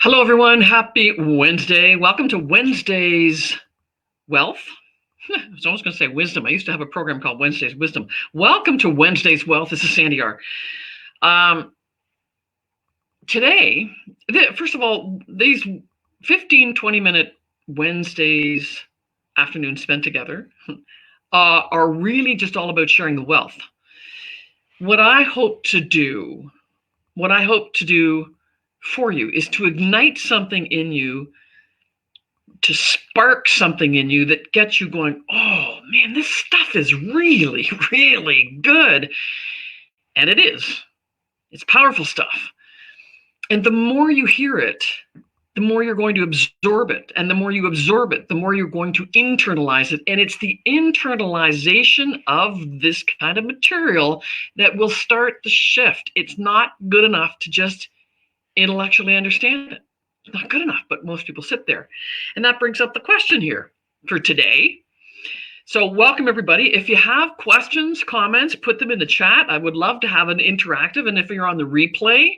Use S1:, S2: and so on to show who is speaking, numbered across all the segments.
S1: Hello, everyone. Happy Wednesday. Welcome to Wednesday's Wealth. I was almost going to say wisdom. I used to have a program called Wednesday's Wisdom. Welcome to Wednesday's Wealth. This is Sandy R. Today, first of all, these 15, 20-minute Wednesdays afternoons spent together are really just all about sharing the wealth. What I hope to do for you is to ignite something in you, to spark something in you that gets you going, oh man, this stuff is really, really good. And it is. It's powerful stuff. And the more you hear it, the more you're going to absorb it. And the more you absorb it, the more you're going to internalize it. And it's the internalization of this kind of material that will start the shift. It's not good enough to just intellectually understand it. It's not good enough, but most people sit there. And that brings up the question here for today. So welcome, everybody. If you have questions, comments, put them in the chat. I would love to have an interactive. And if you're on the replay,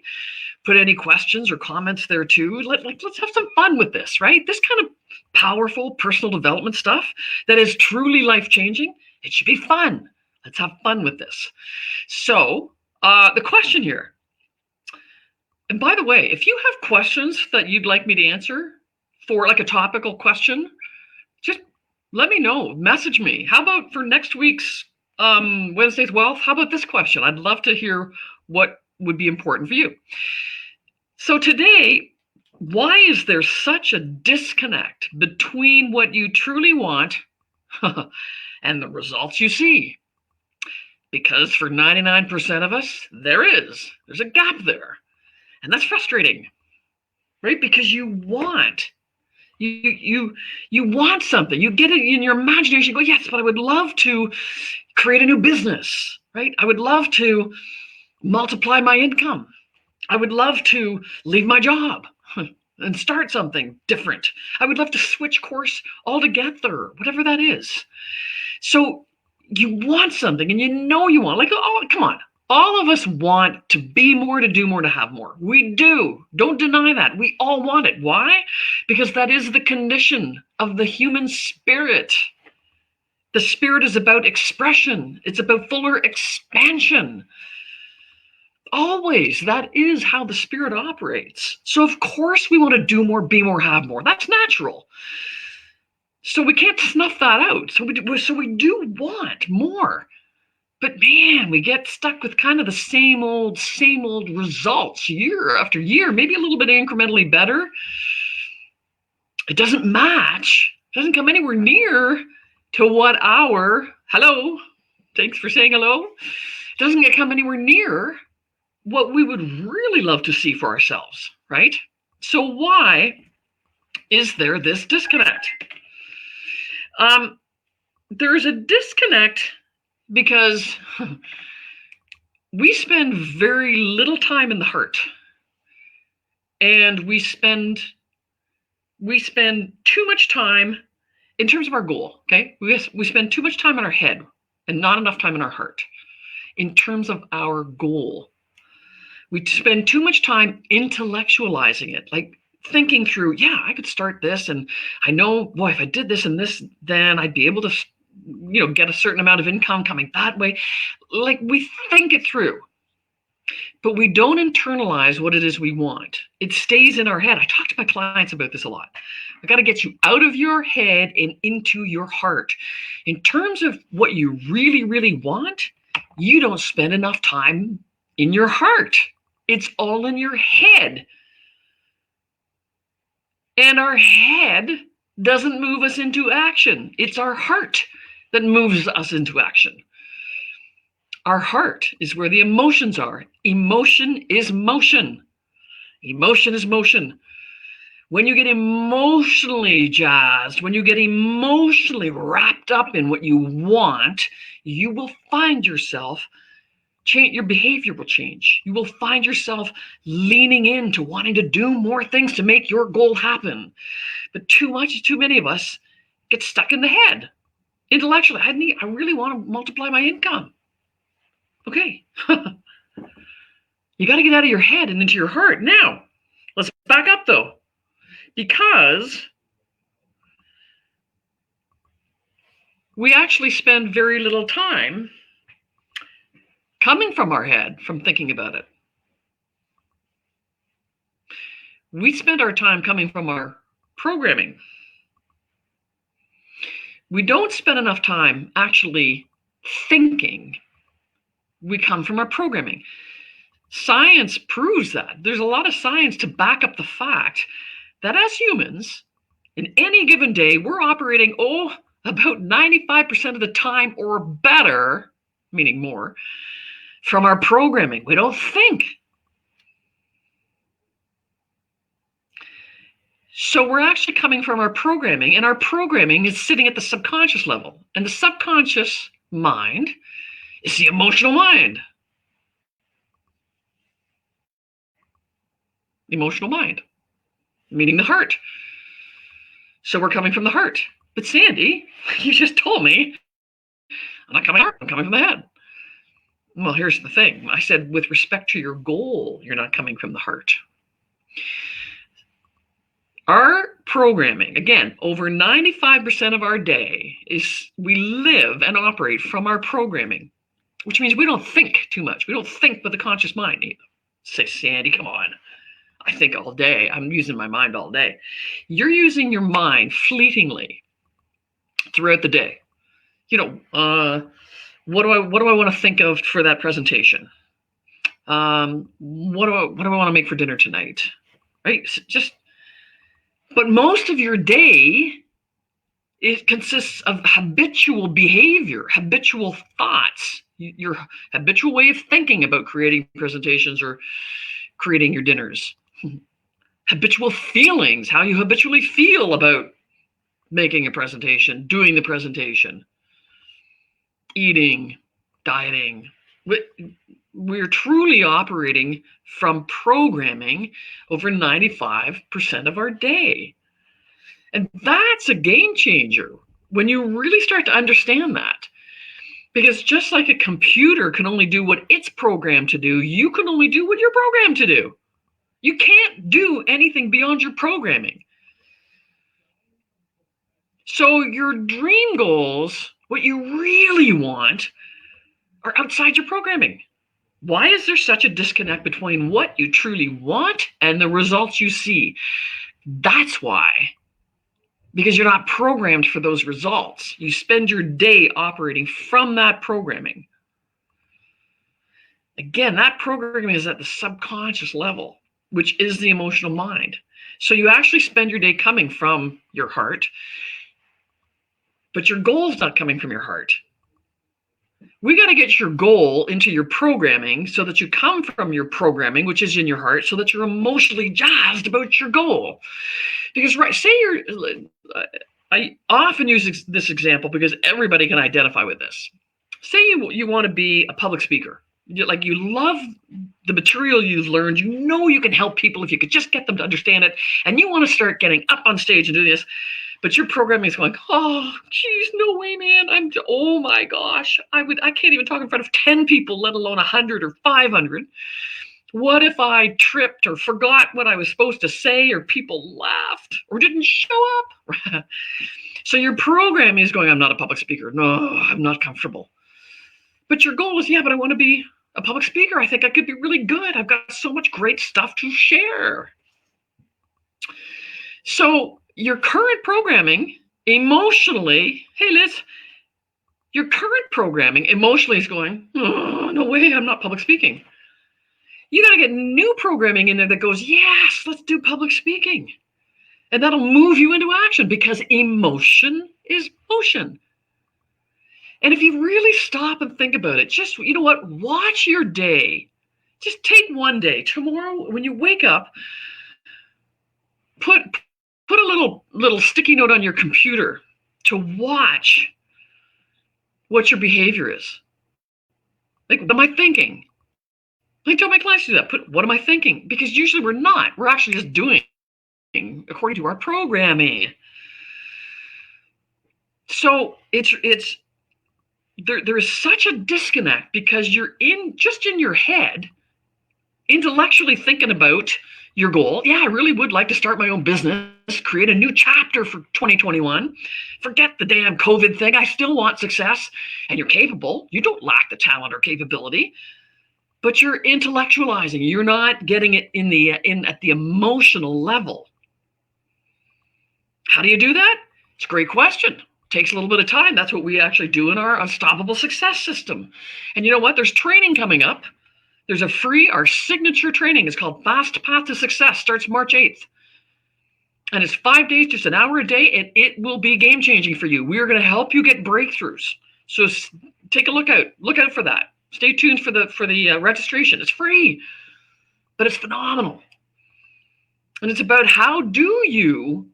S1: put any questions or comments there too. Let's have some fun with this, right? This kind of powerful personal development stuff that is truly life-changing. It should be fun. Let's have fun with this. So the question here, and by the way, if you have questions that you'd like me to answer for like a topical question, just let me know. Message me. How about for next week's Wednesday's Wealth? How about this question? I'd love to hear what would be important for you. So today, why is there such a disconnect between what you truly want and the results you see? Because for 99% of us, there's a gap there. And that's frustrating, right? Because you want something. You get it in your imagination. You go, yes, but I would love to create a new business, right? I would love to multiply my income. I would love to leave my job and start something different. I would love to switch course altogether, whatever that is. So you want something, and you know you want, like, oh, come on. All of us want to be more, to do more, to have more. We do. Don't deny that. We all want it. Why? Because that is the condition of the human spirit. The spirit is about expression. It's about fuller expansion. Always. That is how the spirit operates. So of course we want to do more, be more, have more. That's natural. So we can't snuff that out. So we do want more. But man, we get stuck with kind of the same old results year after year, maybe a little bit incrementally better. It doesn't match, doesn't come anywhere near to what hello, thanks for saying hello. It doesn't come anywhere near what we would really love to see for ourselves, right? So why is there this disconnect? There is a disconnect because we spend very little time in the heart, and we spend too much time in terms of our goal. Okay, we spend too much time in our head and not enough time in our heart in terms of our goal. We spend too much time intellectualizing it, like thinking through, yeah, I could start this, and I know, boy, if I did this and this, then I'd be able to get a certain amount of income coming that way. Like, we think it through, but we don't internalize what it is we want. It stays in our head. I talk to my clients about this a lot. I got to get you out of your head and into your heart. In terms of what you really, really want, you don't spend enough time in your heart. It's all in your head. And our head doesn't move us into action. It's our heart that moves us into action. Our heart is where the emotions are. Emotion is motion. Emotion is motion. When you get emotionally jazzed, when you get emotionally wrapped up in what you want, you will find yourself your behavior will change. You will find yourself leaning into wanting to do more things to make your goal happen. But too many of us get stuck in the head. Intellectually, I really want to multiply my income. Okay. You got to get out of your head and into your heart. Now, Let's back up though, because we actually spend very little time coming from our head, from thinking about it. We spend our time coming from our programming. We don't spend enough time actually thinking. We come from our programming. Science proves that. There's a lot of science to back up the fact that as humans, in any given day, we're operating, about 95% of the time or better, meaning more, from our programming. We don't think. So we're actually coming from our programming, and our programming is sitting at the subconscious level. And the subconscious mind is the emotional mind. Emotional mind, meaning the heart. So we're coming from the heart. But Sandy, you just told me I'm not coming from the heart, I'm coming from the head. Well, here's the thing. I said, with respect to your goal, you're not coming from the heart. Our programming, again, over 95% of our day is we live and operate from our programming, which means we don't think too much. We don't think with the conscious mind either. Say, Sandy, come on. I think all day. I'm using my mind all day. You're using your mind fleetingly throughout the day. What do I want to think of for that presentation? What do I want to make for dinner tonight? Right? But most of your day, it consists of habitual behavior, habitual thoughts, your habitual way of thinking about creating presentations or creating your dinners. Habitual feelings, how you habitually feel about making a presentation, doing the presentation, eating, dieting. We're truly operating from programming over 95% of our day. And that's a game changer when you really start to understand that. Because just like a computer can only do what it's programmed to do, you can only do what you're programmed to do. You can't do anything beyond your programming. So your dream goals, what you really want, are outside your programming. Why is there such a disconnect between what you truly want and the results you see? That's why. Because you're not programmed for those results. You spend your day operating from that programming. Again, that programming is at the subconscious level, which is the emotional mind. So you actually spend your day coming from your heart, but your goal is not coming from your heart. We got to get your goal into your programming so that you come from your programming, which is in your heart, so that you're emotionally jazzed about your goal. Because, right, say I often use this example because everybody can identify with this. Say you want to be a public speaker. You love the material you've learned. You know you can help people if you could just get them to understand it. And you want to start getting up on stage and doing this. But your programming is going, oh, geez, no way, man. Oh my gosh. I can't even talk in front of 10 people, let alone 100 or 500. What if I tripped or forgot what I was supposed to say, or people laughed or didn't show up? So your programming is going, I'm not a public speaker. No, I'm not comfortable. But your goal is, but I want to be a public speaker. I think I could be really good. I've got so much great stuff to share. So your current programming emotionally, hey Liz, your current programming emotionally is going, oh, no way, I'm not public speaking. You got to get new programming in there that goes, yes, let's do public speaking. And that'll move you into action because emotion is motion. And if you really stop and think about it, just, you know what, watch your day. Just take one day. Tomorrow, when you wake up, put a little sticky note on your computer to watch what your behavior is. Like, what am I thinking? I tell my clients to do that. What am I thinking? Because usually we're not. We're actually just doing according to our programming. So there is such a disconnect because you're in your head, intellectually thinking about your goal. Yeah, I really would like to start my own business, create a new chapter for 2021. Forget the damn COVID thing. I still want success. And you're capable. You don't lack the talent or capability, but you're intellectualizing. You're not getting it at the emotional level. How do you do that? It's a great question. Takes a little bit of time. That's what we actually do in our Unstoppable Success System. And you know what? There's training coming up. There's our signature training. It's called Fast Path to Success. Starts March 8th. And it's 5 days, just an hour a day, and it will be game changing for you. We are going to help you get breakthroughs. So take a look out. Look out for that. Stay tuned for the registration. It's free, but it's phenomenal. And it's about how do you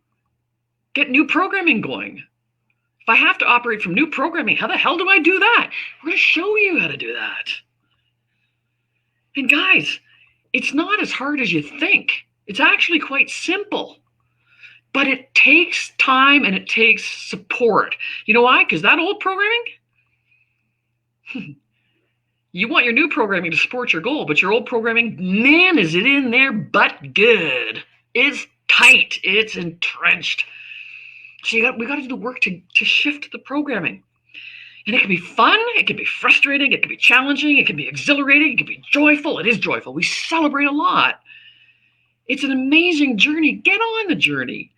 S1: get new programming going. If I have to operate from new programming, how the hell do I do that? We're going to show you how to do that. And guys, it's not as hard as you think. It's actually quite simple. But it takes time and it takes support. You know why? Because that old programming, you want your new programming to support your goal, but your old programming, man, is it in there but good. It's tight. It's entrenched. So we got to do the work to shift the programming. And it can be fun, it can be frustrating, it can be challenging, it can be exhilarating, it can be joyful. It is joyful. We celebrate a lot. It's an amazing journey. Get on the journey.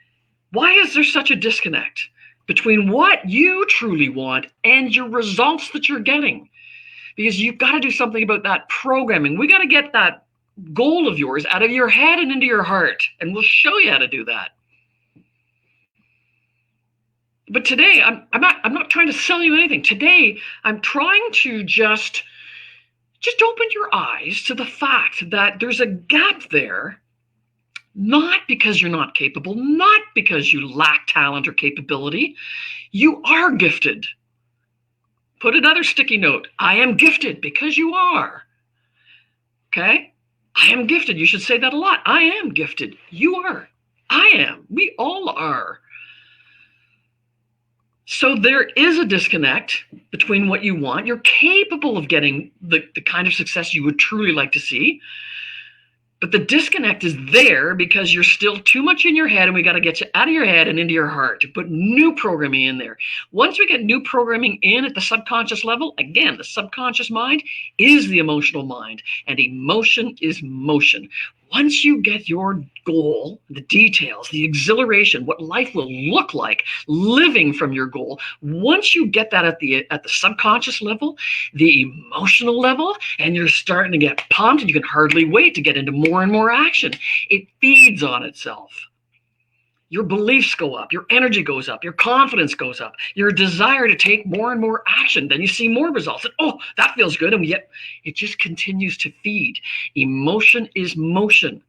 S1: Why is there such a disconnect between what you truly want and your results that you're getting? Because you've got to do something about that programming. We got to get that goal of yours out of your head and into your heart. And we'll show you how to do that. But today, I'm not trying to sell you anything. Today, I'm trying to just open your eyes to the fact that there's a gap there, not because you're not capable, not because you lack talent or capability. You are gifted. Put another sticky note. I am gifted because you are. Okay? I am gifted. You should say that a lot. I am gifted. You are. I am. We all are. So there is a disconnect between what you want. You're capable of getting the kind of success you would truly like to see. But the disconnect is there because you're still too much in your head, and we got to get you out of your head and into your heart to put new programming in there. Once we get new programming in at the subconscious level, again, the subconscious mind is the emotional mind, and emotion is motion. Once you get your goal, the details, the exhilaration, what life will look like living from your goal, once you get that at the subconscious level, the emotional level, and you're starting to get pumped and you can hardly wait to get into more and more action, it feeds on itself. Your beliefs go up, your energy goes up, your confidence goes up, your desire to take more and more action. Then you see more results. And, oh, that feels good. And yet it just continues to feed. Emotion is motion.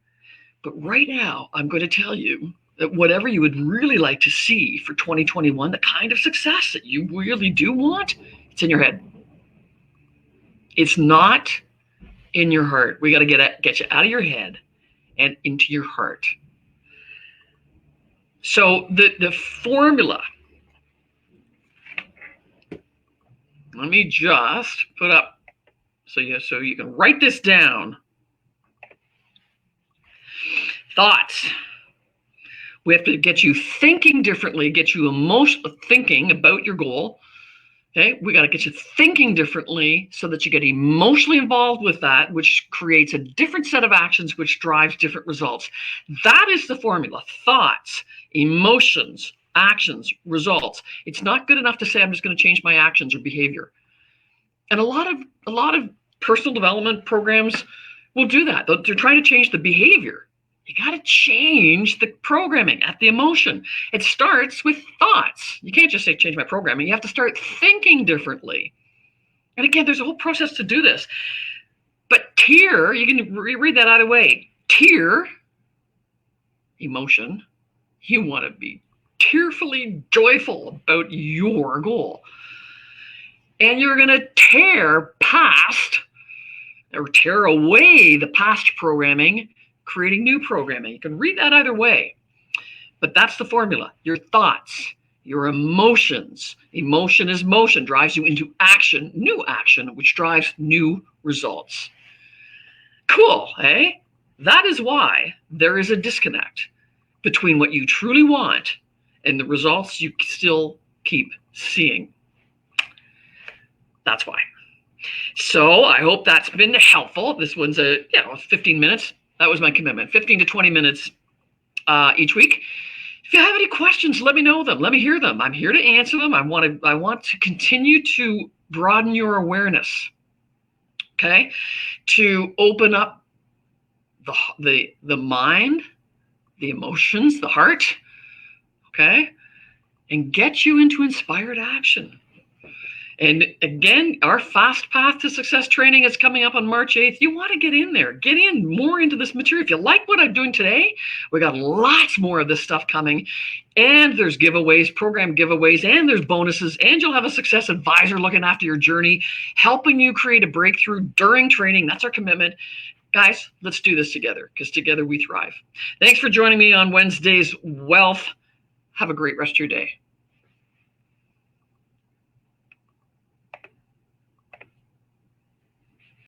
S1: But right now, I'm going to tell you that whatever you would really like to see for 2021, the kind of success that you really do want, it's in your head. It's not in your heart. We got to get you out of your head and into your heart. So the formula, let me just put up, so you can write this down. Thoughts. We have to get you thinking differently, get you thinking about your goal. Okay, we got to get you thinking differently so that you get emotionally involved with that, which creates a different set of actions, which drives different results. That is the formula. Thoughts, emotions, actions, results. It's not good enough to say I'm just going to change my actions or behavior. And a lot of personal development programs will do that. They're trying to change the behavior. You got to change the programming at the emotion. It starts with thoughts. You can't just say change my programming. You have to start thinking differently. And again, there's a whole process to do this. But tear, you can read that either way. Tear, emotion, you want to be tearfully joyful about your goal. And you're going to tear past or tear away the past programming, creating new programming. You can read that either way, but that's the formula. Your thoughts, your emotions. Emotion is motion, drives you into action, new action, which drives new results. Cool, eh? That is why there is a disconnect between what you truly want and the results you still keep seeing. That's why. So I hope that's been helpful. This one's 15 minutes. That was my commitment, 15 to 20 minutes each week. If you have any questions, let me know them. Let me hear them. I'm here to answer them. I want to continue to broaden your awareness, okay? To open up the mind, the emotions, the heart, okay? And get you into inspired action. And again, our Fast Path to Success training is coming up on March 8th. You want to get in there, get in more into this material. If you like what I'm doing today, we got lots more of this stuff coming. And there's giveaways, program giveaways, and there's bonuses. And you'll have a success advisor looking after your journey, helping you create a breakthrough during training. That's our commitment. Guys, let's do this together, because together we thrive. Thanks for joining me on Wednesday's Wealth. Have a great rest of your day.